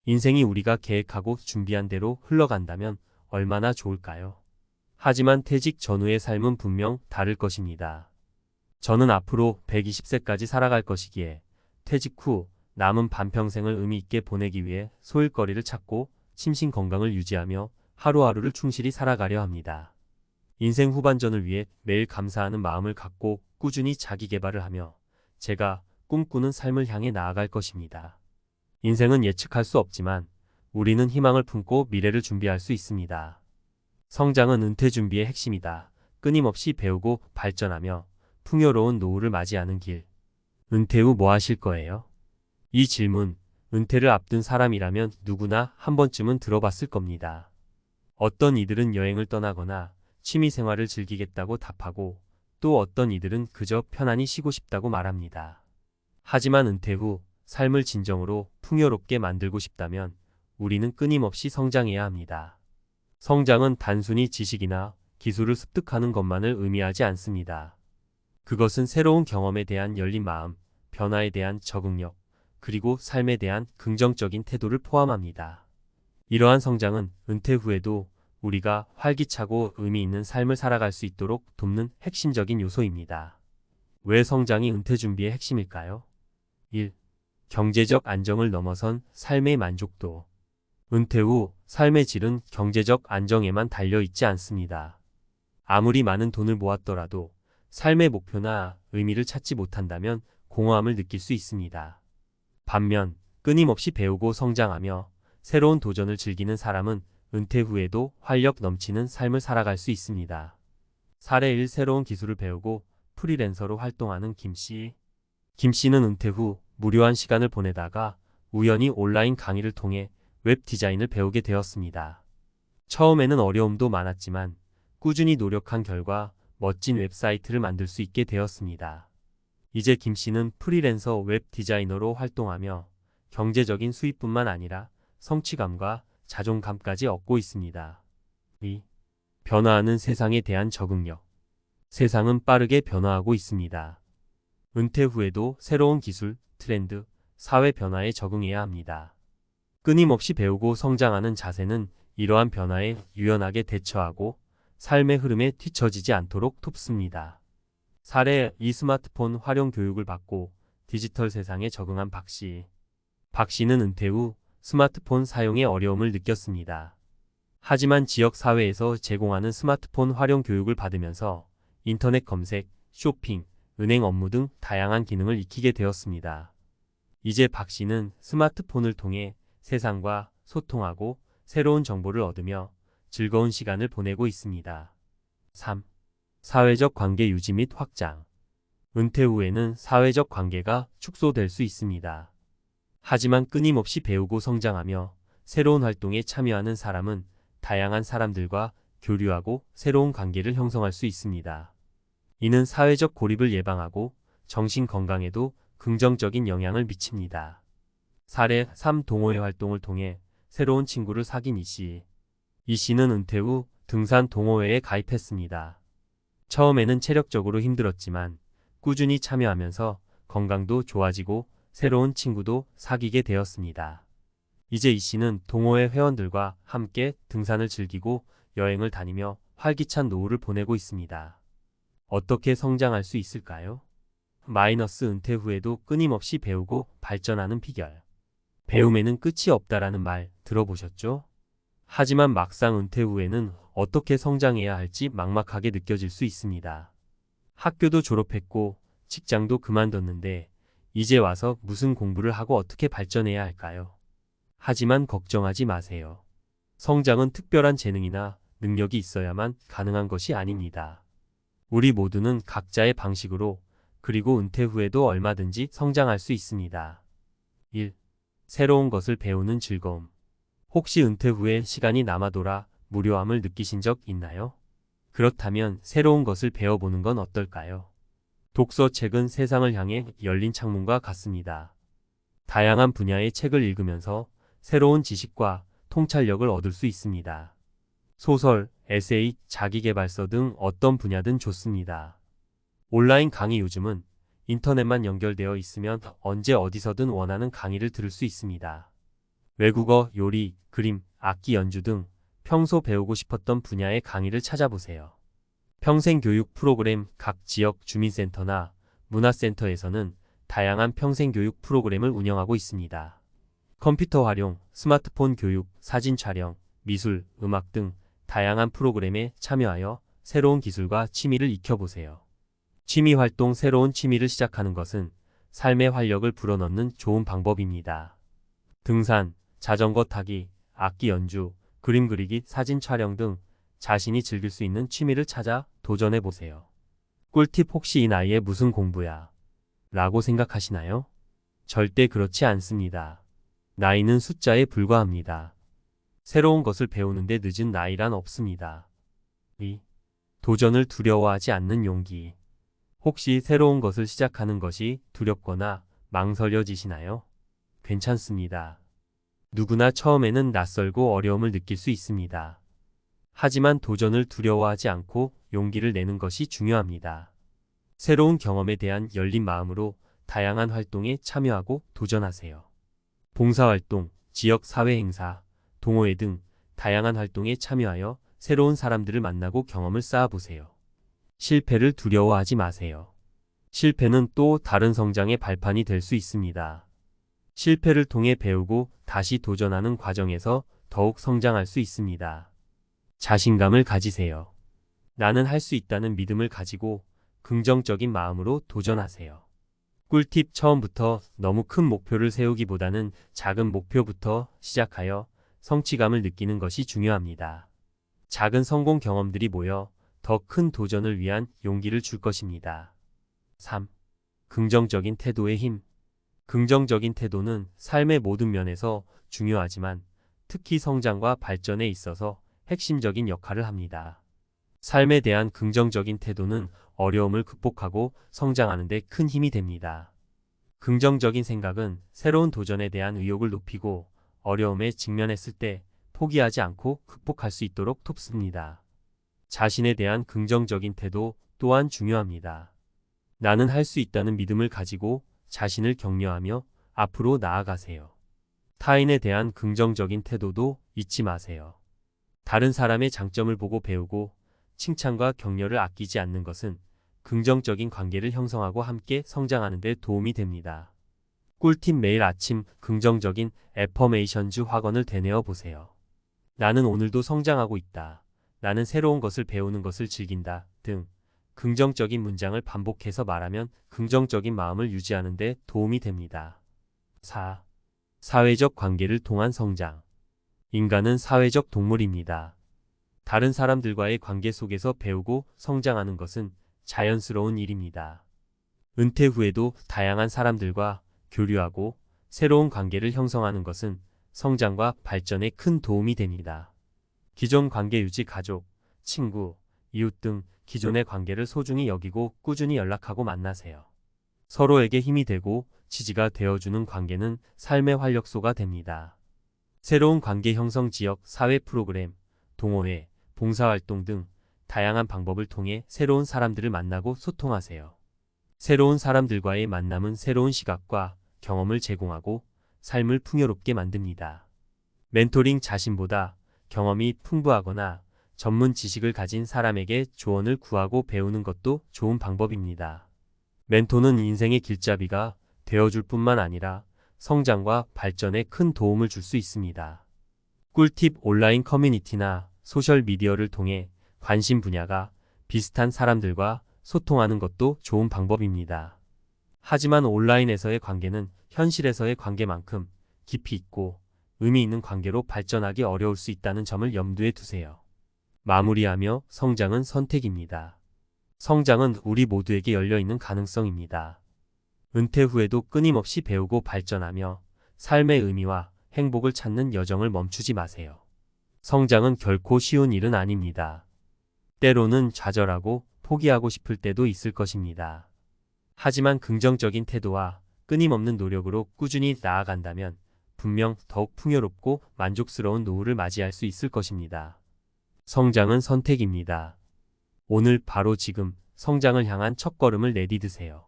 인생이 우리가 계획하고 준비한 대로 흘러간다면 얼마나 좋을까요? 하지만 퇴직 전후의 삶은 분명 다를 것입니다. 저는 앞으로 120세까지 살아갈 것이기에 퇴직 후 남은 반평생을 의미 있게 보내기 위해 소일거리를 찾고 심신 건강을 유지하며 하루하루를 충실히 살아가려 합니다. 인생 후반전을 위해 매일 감사하는 마음을 갖고 꾸준히 자기 개발을 하며 제가 꿈꾸는 삶을 향해 나아갈 것입니다. 인생은 예측할 수 없지만 우리는 희망을 품고 미래를 준비할 수 있습니다. 성장은 은퇴 준비의 핵심이다. 끊임없이 배우고 발전하며 풍요로운 노후를 맞이하는 길. 은퇴 후 뭐 하실 거예요? 이 질문, 은퇴를 앞둔 사람이라면 누구나 한 번쯤은 들어봤을 겁니다. 어떤 이들은 여행을 떠나거나 취미 생활을 즐기겠다고 답하고 또 어떤 이들은 그저 편안히 쉬고 싶다고 말합니다. 하지만 은퇴 후 삶을 진정으로 풍요롭게 만들고 싶다면 우리는 끊임없이 성장해야 합니다. 성장은 단순히 지식이나 기술을 습득하는 것만을 의미하지 않습니다. 그것은 새로운 경험에 대한 열린 마음, 변화에 대한 적응력, 그리고 삶에 대한 긍정적인 태도를 포함합니다. 이러한 성장은 은퇴 후에도 우리가 활기차고 의미 있는 삶을 살아갈 수 있도록 돕는 핵심적인 요소입니다. 왜 성장이 은퇴 준비의 핵심일까요? 1. 경제적 안정을 넘어선 삶의 만족도. 은퇴 후 삶의 질은 경제적 안정에만 달려있지 않습니다. 아무리 많은 돈을 모았더라도 삶의 목표나 의미를 찾지 못한다면 공허함을 느낄 수 있습니다. 반면 끊임없이 배우고 성장하며 새로운 도전을 즐기는 사람은 은퇴 후에도 활력 넘치는 삶을 살아갈 수 있습니다. 사례 1. 새로운 기술을 배우고 프리랜서로 활동하는 김씨. 김씨는 은퇴 후 무료한 시간을 보내다가 우연히 온라인 강의를 통해 웹 디자인을 배우게 되었습니다. 처음에는 어려움도 많았지만 꾸준히 노력한 결과 멋진 웹사이트를 만들 수 있게 되었습니다. 이제 김씨는 프리랜서 웹 디자이너로 활동하며 경제적인 수입뿐만 아니라 성취감과 자존감까지 얻고 있습니다. 2. 변화하는 세상에 대한 적응력. 세상은 빠르게 변화하고 있습니다. 은퇴 후에도 새로운 기술, 트렌드, 사회 변화에 적응해야 합니다. 끊임없이 배우고 성장하는 자세는 이러한 변화에 유연하게 대처하고 삶의 흐름에 뒤처지지 않도록 돕습니다. 사례 2. 스마트폰 활용 교육을 받고 디지털 세상에 적응한 박씨. 박씨는 은퇴 후 스마트폰 사용에 어려움을 느꼈습니다. 하지만 지역 사회에서 제공하는 스마트폰 활용 교육을 받으면서 인터넷 검색, 쇼핑, 은행 업무 등 다양한 기능을 익히게 되었습니다. 이제 박씨는 스마트폰을 통해 세상과 소통하고 새로운 정보를 얻으며 즐거운 시간을 보내고 있습니다. 3. 사회적 관계 유지 및 확장. 은퇴 후에는 사회적 관계가 축소될 수 있습니다. 하지만 끊임없이 배우고 성장하며 새로운 활동에 참여하는 사람은 다양한 사람들과 교류하고 새로운 관계를 형성할 수 있습니다. 이는 사회적 고립을 예방하고 정신 건강에도 긍정적인 영향을 미칩니다. 사례 3. 동호회 활동을 통해 새로운 친구를 사귄 이씨. 이씨는 은퇴 후 등산 동호회에 가입했습니다. 처음에는 체력적으로 힘들었지만 꾸준히 참여하면서 건강도 좋아지고 새로운 친구도 사귀게 되었습니다. 이제 이씨는 동호회 회원들과 함께 등산을 즐기고 여행을 다니며 활기찬 노후를 보내고 있습니다. 어떻게 성장할 수 있을까요? 은퇴 후에도 끊임없이 배우고 발전하는 비결. 배움에는 끝이 없다라는 말 들어보셨죠? 하지만 막상 은퇴 후에는 어떻게 성장해야 할지 막막하게 느껴질 수 있습니다. 학교도 졸업했고 직장도 그만뒀는데 이제 와서 무슨 공부를 하고 어떻게 발전해야 할까요? 하지만 걱정하지 마세요. 성장은 특별한 재능이나 능력이 있어야만 가능한 것이 아닙니다. 우리 모두는 각자의 방식으로 그리고 은퇴 후에도 얼마든지 성장할 수 있습니다. 1. 새로운 것을 배우는 즐거움. 혹시 은퇴 후에 시간이 남아돌아 무료함을 느끼신 적 있나요? 그렇다면 새로운 것을 배워보는 건 어떨까요? 독서책은 세상을 향해 열린 창문과 같습니다. 다양한 분야의 책을 읽으면서 새로운 지식과 통찰력을 얻을 수 있습니다. 소설, 에세이, 자기계발서 등 어떤 분야든 좋습니다. 온라인 강의. 요즘은 인터넷만 연결되어 있으면 언제 어디서든 원하는 강의를 들을 수 있습니다. 외국어, 요리, 그림, 악기 연주 등 평소 배우고 싶었던 분야의 강의를 찾아보세요. 평생교육 프로그램 각 지역 주민센터나 문화센터에서는 다양한 평생교육 프로그램을 운영하고 있습니다. 컴퓨터 활용, 스마트폰 교육, 사진 촬영, 미술, 음악 등 다양한 프로그램에 참여하여 새로운 기술과 취미를 익혀보세요. 취미 활동, 새로운 취미를 시작하는 것은 삶의 활력을 불어넣는 좋은 방법입니다. 등산, 자전거 타기, 악기 연주, 그림 그리기, 사진 촬영 등 자신이 즐길 수 있는 취미를 찾아 도전해보세요. 꿀팁, 혹시 이 나이에 무슨 공부야? 라고 생각하시나요? 절대 그렇지 않습니다. 나이는 숫자에 불과합니다. 새로운 것을 배우는데 늦은 나이란 없습니다. 2. 도전을 두려워하지 않는 용기. 혹시 새로운 것을 시작하는 것이 두렵거나 망설여지시나요? 괜찮습니다. 누구나 처음에는 낯설고 어려움을 느낄 수 있습니다. 하지만 도전을 두려워하지 않고 용기를 내는 것이 중요합니다. 새로운 경험에 대한 열린 마음으로 다양한 활동에 참여하고 도전하세요. 봉사활동, 지역 사회 행사, 동호회 등 다양한 활동에 참여하여 새로운 사람들을 만나고 경험을 쌓아보세요. 실패를 두려워하지 마세요. 실패는 또 다른 성장의 발판이 될 수 있습니다. 실패를 통해 배우고 다시 도전하는 과정에서 더욱 성장할 수 있습니다. 자신감을 가지세요. 나는 할 수 있다는 믿음을 가지고 긍정적인 마음으로 도전하세요. 꿀팁, 처음부터 너무 큰 목표를 세우기보다는 작은 목표부터 시작하여 성취감을 느끼는 것이 중요합니다. 작은 성공 경험들이 모여 더 큰 도전을 위한 용기를 줄 것입니다. 3. 긍정적인 태도의 힘. 긍정적인 태도는 삶의 모든 면에서 중요하지만 특히 성장과 발전에 있어서 핵심적인 역할을 합니다. 삶에 대한 긍정적인 태도는 어려움을 극복하고 성장하는 데 큰 힘이 됩니다. 긍정적인 생각은 새로운 도전에 대한 의욕을 높이고 어려움에 직면했을 때 포기하지 않고 극복할 수 있도록 돕습니다. 자신에 대한 긍정적인 태도 또한 중요합니다. 나는 할 수 있다는 믿음을 가지고 자신을 격려하며 앞으로 나아가세요. 타인에 대한 긍정적인 태도도 잊지 마세요. 다른 사람의 장점을 보고 배우고 칭찬과 격려를 아끼지 않는 것은 긍정적인 관계를 형성하고 함께 성장하는 데 도움이 됩니다. 꿀팁, 매일 아침 긍정적인 애퍼메이션즈 확언을 되뇌어 보세요. 나는 오늘도 성장하고 있다. 나는 새로운 것을 배우는 것을 즐긴다. 등 긍정적인 문장을 반복해서 말하면 긍정적인 마음을 유지하는 데 도움이 됩니다. 4. 사회적 관계를 통한 성장. 인간은 사회적 동물입니다. 다른 사람들과의 관계 속에서 배우고 성장하는 것은 자연스러운 일입니다. 은퇴 후에도 다양한 사람들과 교류하고 새로운 관계를 형성하는 것은 성장과 발전에 큰 도움이 됩니다. 기존 관계 유지, 가족, 친구, 이웃 등 기존의 관계를 소중히 여기고 꾸준히 연락하고 만나세요. 서로에게 힘이 되고 지지가 되어주는 관계는 삶의 활력소가 됩니다. 새로운 관계 형성, 지역, 사회 프로그램, 동호회, 봉사활동 등 다양한 방법을 통해 새로운 사람들을 만나고 소통하세요. 새로운 사람들과의 만남은 새로운 시각과 경험을 제공하고 삶을 풍요롭게 만듭니다. 멘토링, 자신보다 경험이 풍부하거나 전문 지식을 가진 사람에게 조언을 구하고 배우는 것도 좋은 방법입니다. 멘토는 인생의 길잡이가 되어줄 뿐만 아니라 성장과 발전에 큰 도움을 줄 수 있습니다. 꿀팁, 온라인 커뮤니티나 소셜미디어를 통해 관심 분야가 비슷한 사람들과 소통하는 것도 좋은 방법입니다. 하지만 온라인에서의 관계는 현실에서의 관계만큼 깊이 있고 의미 있는 관계로 발전하기 어려울 수 있다는 점을 염두에 두세요. 마무리하며, 성장은 선택입니다. 성장은 우리 모두에게 열려있는 가능성입니다. 은퇴 후에도 끊임없이 배우고 발전하며 삶의 의미와 행복을 찾는 여정을 멈추지 마세요. 성장은 결코 쉬운 일은 아닙니다. 때로는 좌절하고 포기하고 싶을 때도 있을 것입니다. 하지만 긍정적인 태도와 끊임없는 노력으로 꾸준히 나아간다면 분명 더욱 풍요롭고 만족스러운 노후를 맞이할 수 있을 것입니다. 성장은 선택입니다. 오늘 바로 지금 성장을 향한 첫걸음을 내디드세요.